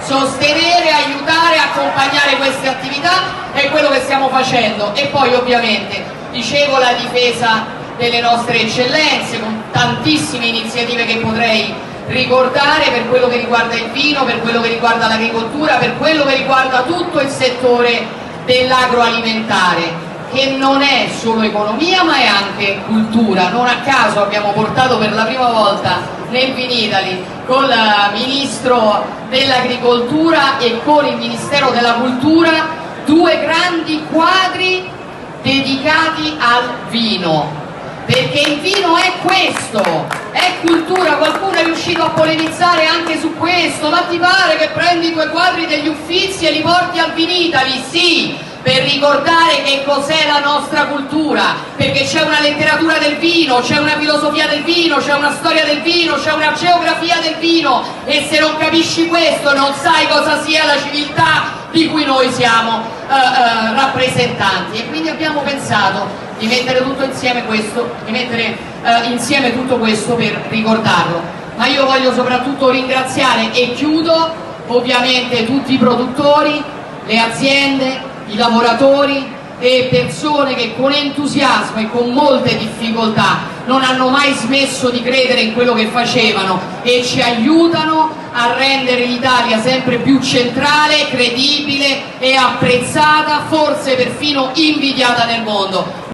sostenere, aiutare, accompagnare queste attività, è quello che stiamo facendo. E poi ovviamente, dicevo, la difesa delle nostre eccellenze, con tantissime iniziative che potrei ricordare per quello che riguarda il vino, per quello che riguarda l'agricoltura, per quello che riguarda tutto il settore dell'agroalimentare, che non è solo economia ma è anche cultura. Non a caso abbiamo portato per la prima volta nel Vinitaly con il Ministro dell'Agricoltura e con il Ministero della Cultura due grandi quadri dedicati al vino, perché il vino è questo, è cultura. Qualcuno è riuscito a polemizzare anche su questo: ma ti pare che prendi due quadri degli Uffizi e li porti al Vinitaly? Sì, per ricordare che cos'è la nostra cultura, perché c'è una letteratura del vino, c'è una filosofia del vino, c'è una storia del vino, c'è una geografia del vino, e se non capisci questo non sai cosa sia la civiltà di cui noi siamo rappresentanti. E quindi abbiamo pensato di mettere tutto insieme questo, di mettere insieme tutto questo per ricordarlo. Ma io voglio soprattutto ringraziare, e chiudo, ovviamente tutti i produttori, le aziende, i lavoratori e persone che con entusiasmo e con molte difficoltà non hanno mai smesso di credere in quello che facevano e ci aiutano a rendere l'Italia sempre più centrale, credibile e apprezzata, forse perfino invidiata nel mondo.